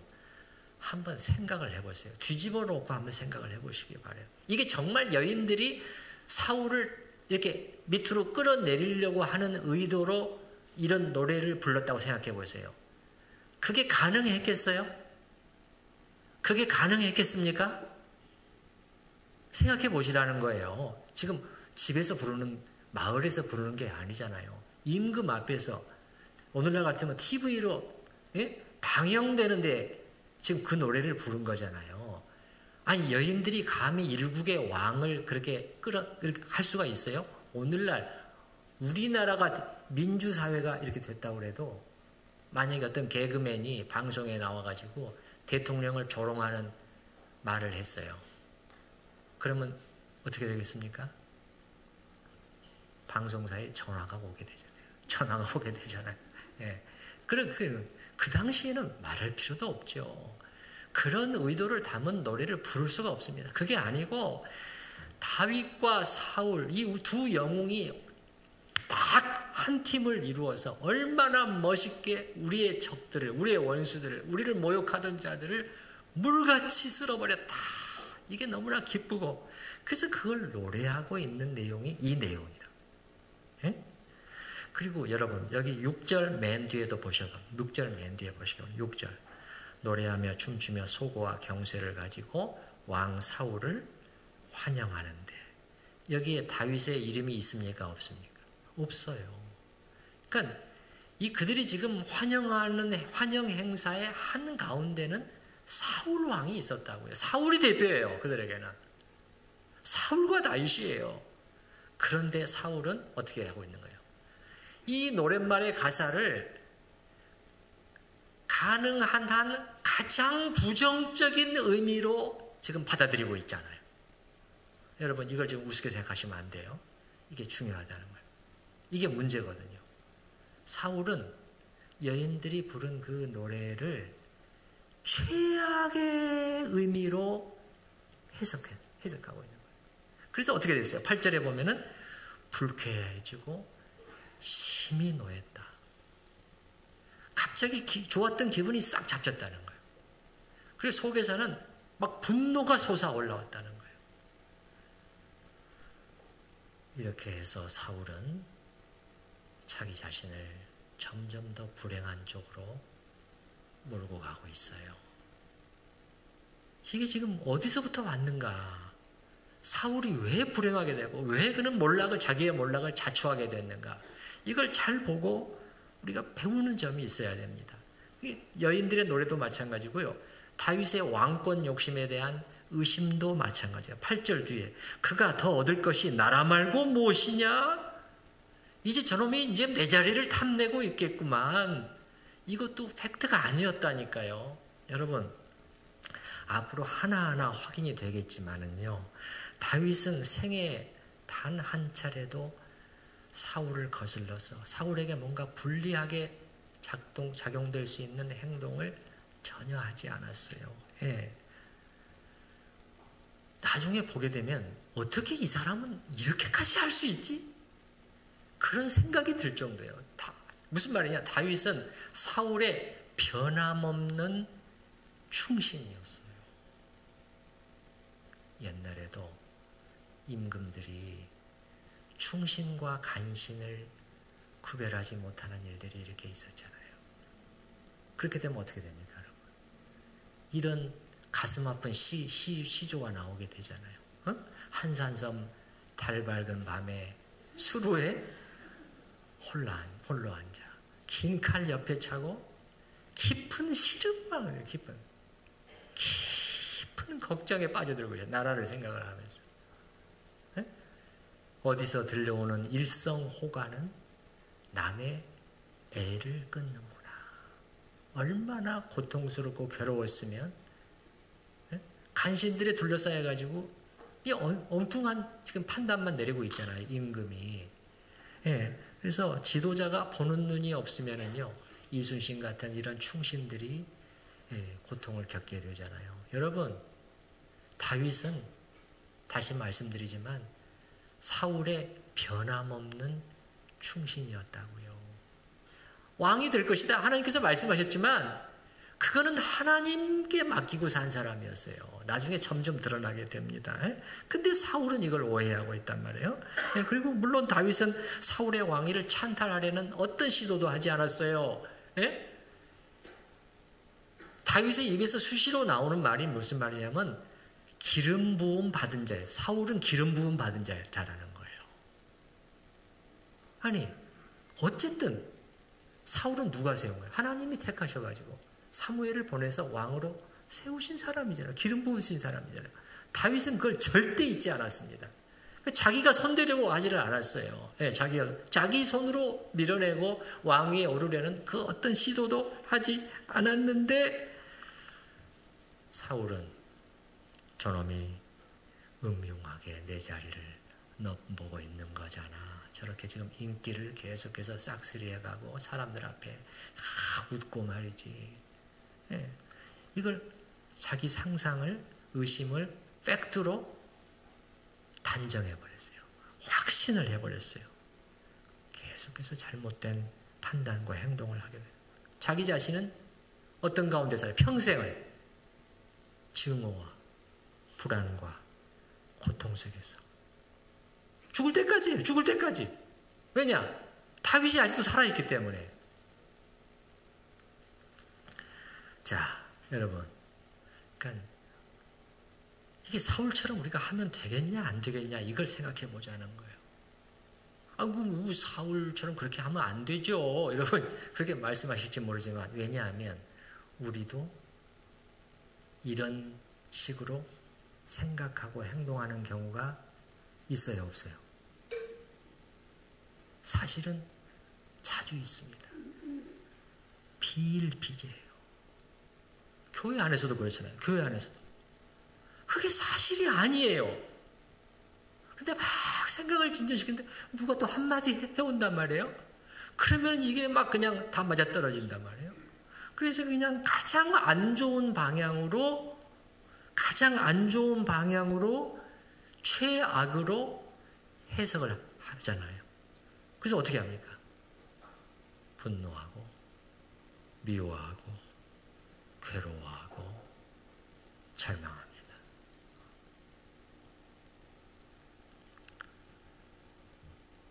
한번 생각을 해보세요. 뒤집어 놓고 한번 생각을 해보시기 바라요. 이게 정말 여인들이 사울을 이렇게 밑으로 끌어내리려고 하는 의도로 이런 노래를 불렀다고 생각해 보세요. 그게 가능했겠어요? 그게 가능했겠습니까? 생각해 보시라는 거예요. 지금 집에서 부르는, 마을에서 부르는 게 아니잖아요. 임금 앞에서 오늘날 같으면 TV로 방영되는데 지금 그 노래를 부른 거잖아요. 아니 여인들이 감히 일국의 왕을 그렇게 할 수가 있어요? 오늘날 우리나라가 민주사회가 이렇게 됐다고 해도 만약에 어떤 개그맨이 방송에 나와가지고 대통령을 조롱하는 말을 했어요. 그러면 어떻게 되겠습니까? 방송사에 전화가 오게 되잖아요. 예. 그 당시에는 말할 필요도 없죠. 그런 의도를 담은 노래를 부를 수가 없습니다. 그게 아니고 다윗과 사울 이 두 영웅이 딱 한 팀을 이루어서 얼마나 멋있게 우리의 적들을, 우리의 원수들을, 우리를 모욕하던 자들을 물같이 쓸어버렸다. 이게 너무나 기쁘고 그래서 그걸 노래하고 있는 내용이 이 내용이라. 예? 그리고 여러분 여기 6절 맨 뒤에도 보셔도 6절 맨 뒤에 보시면 6절 노래하며 춤추며 소고와 경쇠를 가지고 왕 사울을 환영하는데 여기에 다윗의 이름이 있습니까? 없습니까? 없어요. 그러니까 그들이 지금 환영하는 환영 행사의 한 가운데는 사울 왕이 있었다고요. 사울이 대표예요. 그들에게는. 사울과 다윗이에요. 그런데 사울은 어떻게 하고 있는 거예요? 이 노랫말의 가사를 가능한 한 가장 부정적인 의미로 지금 받아들이고 있잖아요. 여러분 이걸 지금 우습게 생각하시면 안 돼요. 이게 중요하다는 거예요. 이게 문제거든요. 사울은 여인들이 부른 그 노래를 최악의 의미로 해석하고 있는 거예요. 그래서 어떻게 됐어요? 8절에 보면은 불쾌해지고 심히 노했다. 갑자기 좋았던 기분이 싹 잡혔다는 거예요. 그래서 속에서는 막 분노가 솟아올라왔다는 거예요. 이렇게 해서 사울은 자기 자신을 점점 더 불행한 쪽으로 몰고 가고 있어요. 이게 지금 어디서부터 왔는가? 사울이 왜 불행하게 되고 왜 그는 자기의 몰락을 자초하게 됐는가, 이걸 잘 보고 우리가 배우는 점이 있어야 됩니다. 여인들의 노래도 마찬가지고요. 다윗의 왕권 욕심에 대한 의심도 마찬가지예요. 8절 뒤에 그가 더 얻을 것이 나라 말고 무엇이냐? 이제 저놈이 이제 내 자리를 탐내고 있겠구만. 이것도 팩트가 아니었다니까요. 여러분, 앞으로 하나하나 확인이 되겠지만은요, 다윗은 생애 단 한 차례도 사울을 거슬러서 사울에게 뭔가 불리하게 작용될 수 있는 행동을 전혀 하지 않았어요. 예. 나중에 보게 되면 어떻게 이 사람은 이렇게까지 할 수 있지? 그런 생각이 들 정도예요. 무슨 말이냐? 다윗은 사울의 변함없는 충신이었어요. 옛날에도 임금들이 충신과 간신을 구별하지 못하는 일들이 이렇게 있었잖아요. 그렇게 되면 어떻게 됩니까, 여러분? 이런 가슴 아픈 시조가 나오게 되잖아요. 한산섬 달 밝은 밤에 수루에 홀로 앉아 긴 칼 옆에 차고 깊은 시름망을 깊은 걱정에 빠져들고 있어요. 나라를 생각을 하면서. 네? 어디서 들려오는 일성호가는 남의 애를 끊는구나. 얼마나 고통스럽고 괴로웠으면, 네? 간신들에 둘러싸여가지고 이 엉뚱한 지금 판단만 내리고 있잖아요, 임금이. 예, 그래서 지도자가 보는 눈이 없으면은요, 이순신 같은 이런 충신들이 고통을 겪게 되잖아요. 여러분, 다윗은 다시 말씀드리지만 사울의 변함없는 충신이었다고요. 왕이 될 것이다 하나님께서 말씀하셨지만 그거는 하나님께 맡기고 산 사람이었어요. 나중에 점점 드러나게 됩니다. 근데 사울은 이걸 오해하고 있단 말이에요. 그리고 물론 다윗은 사울의 왕위를 찬탈하려는 어떤 시도도 하지 않았어요. 다윗의 입에서 수시로 나오는 말이 무슨 말이냐면 기름 부음 받은 자, 사울은 기름 부음 받은 자라는 거예요. 아니, 어쨌든 사울은 누가 세운 거예요? 하나님이 택하셔가지고 사무엘을 보내서 왕으로 세우신 사람이잖아요. 기름 부으신 사람이잖아요. 다윗은 그걸 절대 잊지 않았습니다. 자기가 손대려고 하지를 않았어요. 자기 손으로 밀어내고 왕위에 오르려는 그 어떤 시도도 하지 않았는데, 사울은 저놈이 음흉하게 내 자리를 너보고 있는 거잖아. 저렇게 지금 인기를 계속해서 싹쓸이해가고 사람들 앞에 웃고 말이지. 이걸 자기 상상을, 의심을 팩트로 단정해버렸어요. 확신을 해버렸어요. 계속해서 잘못된 판단과 행동을 하게 돼요. 자기 자신은 어떤 가운데 살아요? 평생을 증오와 불안과 고통 속에서 죽을 때까지, 죽을 때까지. 왜냐? 다윗이 아직도 살아있기 때문에. 자, 여러분, 그러니까 이게 사울처럼 우리가 하면 되겠냐 안 되겠냐 이걸 생각해 보자는 거예요. 그럼 사울처럼 그렇게 하면 안 되죠. 여러분 그렇게 말씀하실지 모르지만, 왜냐하면 우리도 이런 식으로 생각하고 행동하는 경우가 있어요, 없어요? 사실은 자주 있습니다. 비일비재해요. 교회 안에서도 그렇잖아요. 교회 안에서도. 그게 사실이 아니에요. 근데 막 생각을 진전시키는데 누가 또 한마디 해온단 말이에요. 그러면 이게 막 그냥 다 맞아떨어진단 말이에요. 그래서 그냥 가장 안 좋은 방향으로 최악으로 해석을 하잖아요. 그래서 어떻게 합니까? 분노하고 미워하고 괴로워하고 절망합니다.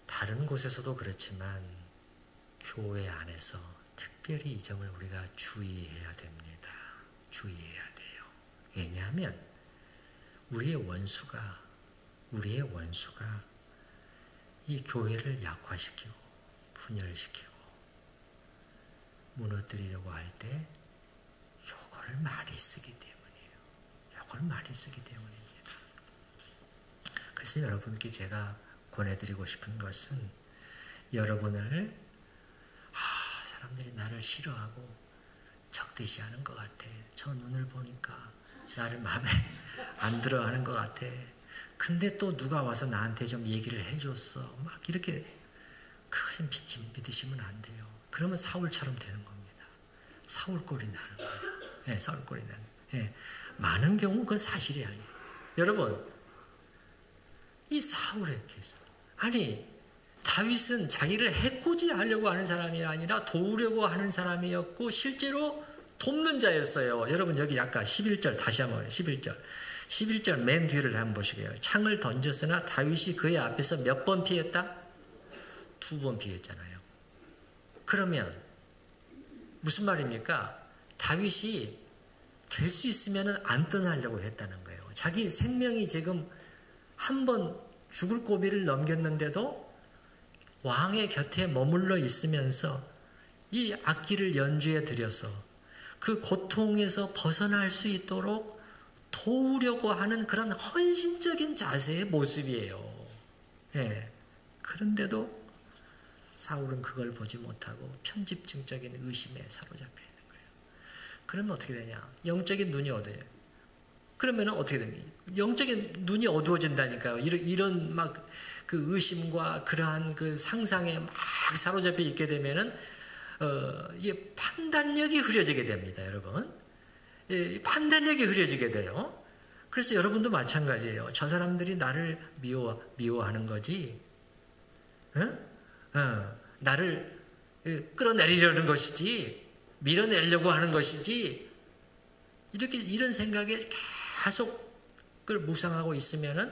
다른 곳에서도 그렇지만 교회 안에서 특별히 이 점을 우리가 주의해야 됩니다. 주의해야 돼요. 왜냐하면 우리의 원수가 우리의 원수가 이 교회를 약화시키고 분열시키고 무너뜨리려고 할 때 요거를 많이 쓰기 때문이에요. 요걸 많이 쓰기 때문입니다. 그래서 여러분께 제가 권해드리고 싶은 것은 여러분을 사람들이 나를 싫어하고 적대시하는 것 같아. 저 눈을 보니까 나를 마음에 안 들어하는 것 같아. 근데 또 누가 와서 나한테 좀 얘기를 해줬어. 막 이렇게 그것은 믿으시면 안 돼요. 그러면 사울처럼 되는 겁니다. 사울꼴이 나는 거예요. 네, 사울꼴이 나는 거예요. 네, 많은 경우 그건 사실이 아니에요. 여러분, 이 사울의 케이스. 아니, 다윗은 자기를 해코지 하려고 하는 사람이 아니라 도우려고 하는 사람이었고 실제로 돕는 자였어요. 여러분 여기 아까 11절 다시 한번 11절 맨 뒤를 한번 보시게요. 창을 던졌으나 다윗이 그의 앞에서 몇 번 피했다? 2번 피했잖아요. 그러면 무슨 말입니까? 다윗이 될 수 있으면 안 떠나려고 했다는 거예요. 자기 생명이 지금 한 번 죽을 고비를 넘겼는데도 왕의 곁에 머물러 있으면서 이 악기를 연주해 드려서 그 고통에서 벗어날 수 있도록 도우려고 하는 그런 헌신적인 자세의 모습이에요. 예. 그런데도 사울은 그걸 보지 못하고 편집증적인 의심에 사로잡혀 있는 거예요. 그러면 어떻게 되냐? 영적인 눈이 어두워요. 그러면 어떻게 됩니까? 영적인 눈이 어두워진다니까요. 이런 막 그 의심과 그러한 그 상상에 막 사로잡혀 있게 되면은 이게 판단력이 흐려지게 됩니다, 여러분. 예, 판단력이 흐려지게 돼요. 그래서 여러분도 마찬가지예요. 저 사람들이 나를 미워하는 거지, 나를 끌어내리려는 것이지, 밀어내려고 하는 것이지, 이런 생각에 계속 그걸 묵상하고 있으면은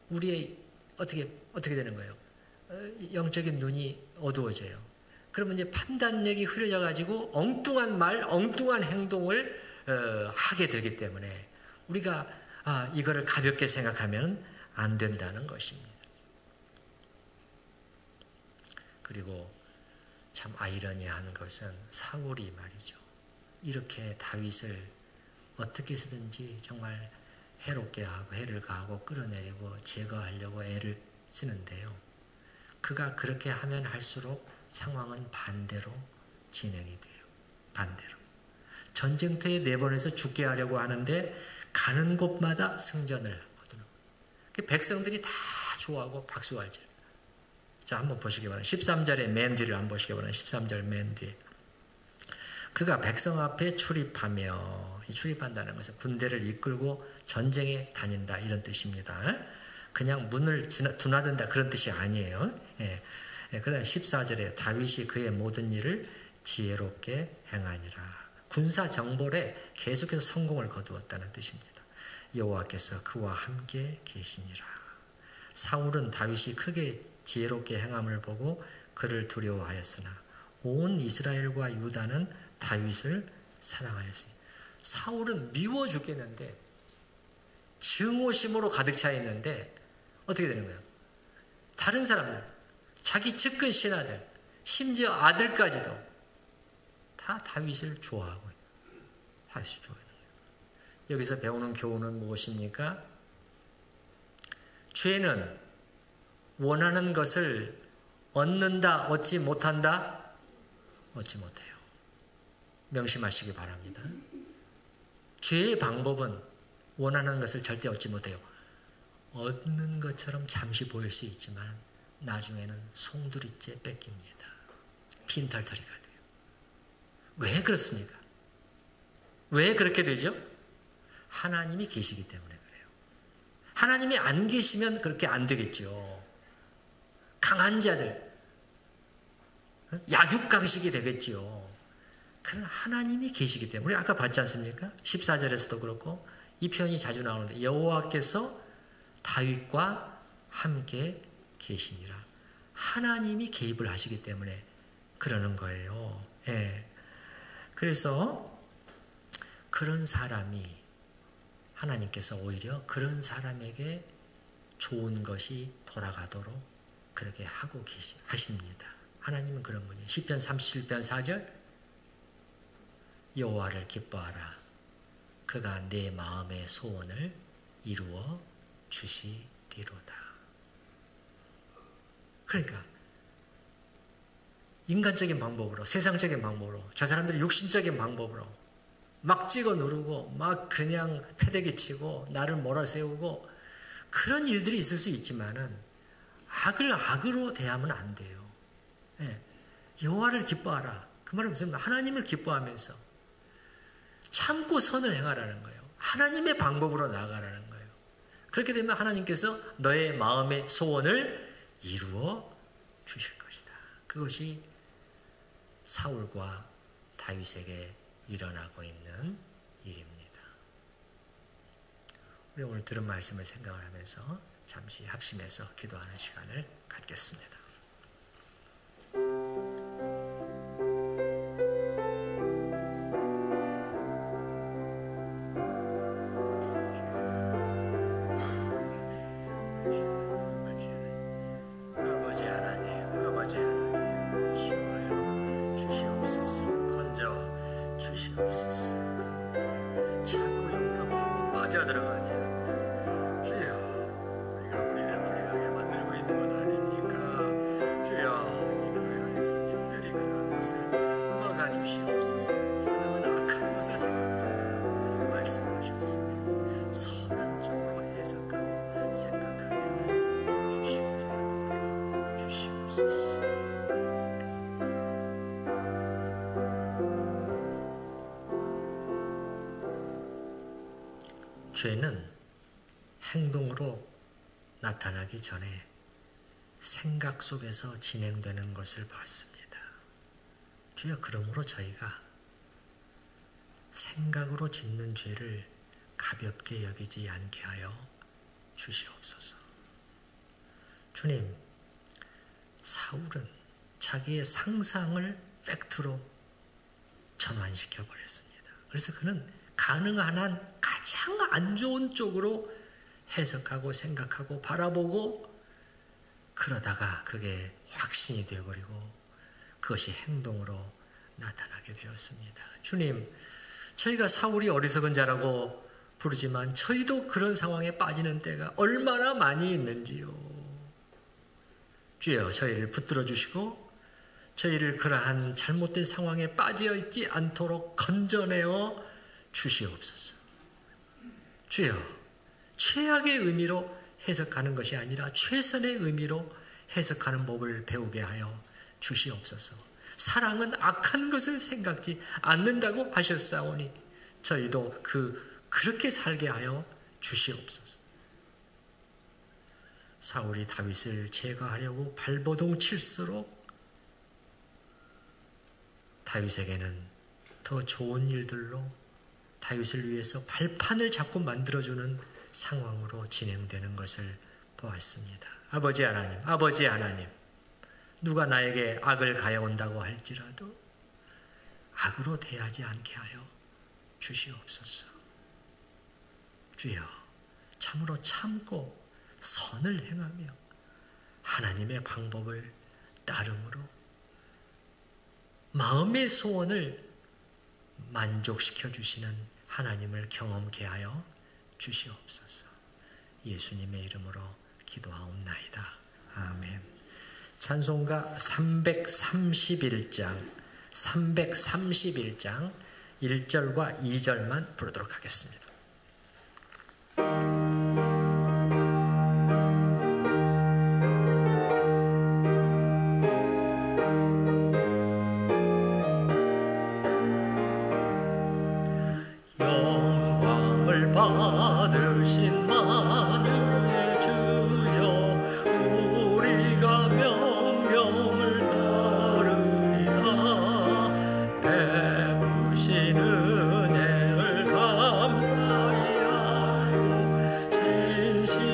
우리의 어떻게 되는 거예요? 영적인 눈이 어두워져요. 그러면 이제 판단력이 흐려져 가지고 엉뚱한 말, 엉뚱한 행동을 하게 되기 때문에 우리가 이거를 가볍게 생각하면 안 된다는 것입니다. 그리고 참 아이러니한 것은 사울이 말이죠. 이렇게 다윗을 어떻게 해서든지 정말 해롭게 하고 해를 가하고 끌어내리고 제거하려고 애를 쓰는데요. 그가 그렇게 하면 할수록 상황은 반대로 진행이 돼요. 반대로. 전쟁터에 내보내서 죽게 하려고 하는데 가는 곳마다 승전을 하거든요. 백성들이 다 좋아하고 박수할지. 자, 한번 보시기 바랍니다. 13절의 맨 뒤를 한번 보시기 바랍니다. 13절 맨 뒤. 그가 백성 앞에 출입하며, 출입한다는 것은 군대를 이끌고 전쟁에 다닌다 이런 뜻입니다. 그냥 문을 드나든다 그런 뜻이 아니에요. 예. 그 다음에 14절에 다윗이 그의 모든 일을 지혜롭게 행하니라. 군사 정벌에 계속해서 성공을 거두었다는 뜻입니다. 여호와께서 그와 함께 계시니라. 사울은 다윗이 크게 지혜롭게 행함을 보고 그를 두려워하였으나 온 이스라엘과 유다는 다윗을 사랑하였으니. 사울은 미워 죽겠는데 증오심으로 가득 차 있는데 어떻게 되는 거예요? 다른 사람들, 자기 측근 신하들, 심지어 아들까지도 다 다윗을 좋아하고 있는 거예요. 다윗을 좋아하는 거예요. 여기서 배우는 교훈은 무엇입니까? 죄는 원하는 것을 얻는다, 얻지 못한다? 얻지 못해요. 명심하시기 바랍니다. 죄의 방법은 원하는 것을 절대 얻지 못해요. 얻는 것처럼 잠시 보일 수 있지만 나중에는 송두리째 뺏깁니다. 빈털터리가 돼요. 왜 그렇습니까? 왜 그렇게 되죠? 하나님이 계시기 때문에 그래요. 하나님이 안 계시면 그렇게 안 되겠죠. 강한 자들, 약육강식이 되겠죠. 그런 하나님이 계시기 때문에, 우리 아까 봤지 않습니까? 14절에서도 그렇고 이 표현이 자주 나오는데 여호와께서 다윗과 함께 계시니라. 하나님이 개입을 하시기 때문에 그러는 거예요. 예. 그래서 그런 사람이, 하나님께서 오히려 그런 사람에게 좋은 것이 돌아가도록 그렇게 하고 하십니다. 하나님은 그런 분이에요. 시편 37편 4절 여호와를 기뻐하라. 그가 내 마음의 소원을 이루어 주시리로다. 그러니까 인간적인 방법으로, 세상적인 방법으로, 저 사람들이 육신적인 방법으로 막 찍어 누르고 막 그냥 패대기 치고 나를 몰아세우고 그런 일들이 있을 수 있지만은 악을 악으로 대하면 안 돼요. 예. 여호와를 기뻐하라. 그 말은 무슨 말이에요? 하나님을 기뻐하면서 참고 선을 행하라는 거예요. 하나님의 방법으로 나아가라는 거예요. 그렇게 되면 하나님께서 너의 마음의 소원을 이루어 주실 것이다. 그것이 사울과 다윗에게 일어나고 있는 일입니다. 우리 오늘 들은 말씀을 생각을 하면서 잠시 합심해서 기도하는 시간을 갖겠습니다. 죄는 행동으로 나타나기 전에 생각 속에서 진행되는 것을 봤습니다. 주여, 그러므로 저희가 생각으로 짓는 죄를 가볍게 여기지 않게 하여 주시옵소서. 주님, 사울은 자기의 상상을 팩트로 전환시켜 버렸습니다. 그래서 그는 가능한 한 가장 안 좋은 쪽으로 해석하고 생각하고 바라보고 그러다가 그게 확신이 되어버리고 그것이 행동으로 나타나게 되었습니다. 주님, 저희가 사울이 어리석은 자라고 부르지만 저희도 그런 상황에 빠지는 때가 얼마나 많이 있는지요. 주여, 저희를 붙들어 주시고 저희를 그러한 잘못된 상황에 빠져 있지 않도록 건져내어 주시옵소서. 주여, 최악의 의미로 해석하는 것이 아니라 최선의 의미로 해석하는 법을 배우게 하여 주시옵소서. 사랑은 악한 것을 생각지 않는다고 하셨사오니 저희도 그렇게 살게 하여 주시옵소서. 사울이 다윗을 제거하려고 발버둥 칠수록 다윗에게는 더 좋은 일들로 다윗을 위해서 발판을 자꾸 만들어주는 상황으로 진행되는 것을 보았습니다. 아버지 하나님, 누가 나에게 악을 가해온다고 할지라도 악으로 대하지 않게 하여 주시옵소서. 주여, 참으로 참고 선을 행하며 하나님의 방법을 따름으로 마음의 소원을 만족시켜 주시는 하나님을 경험케 하여 주시옵소서. 예수님의 이름으로 기도하옵나이다. 아멘. 찬송가 331장 1절과 2절만 부르도록 하겠습니다. 받으신 만유의 주여, 우리가 명령을 따르리다. 베푸신 은혜를 감사히 알고 진실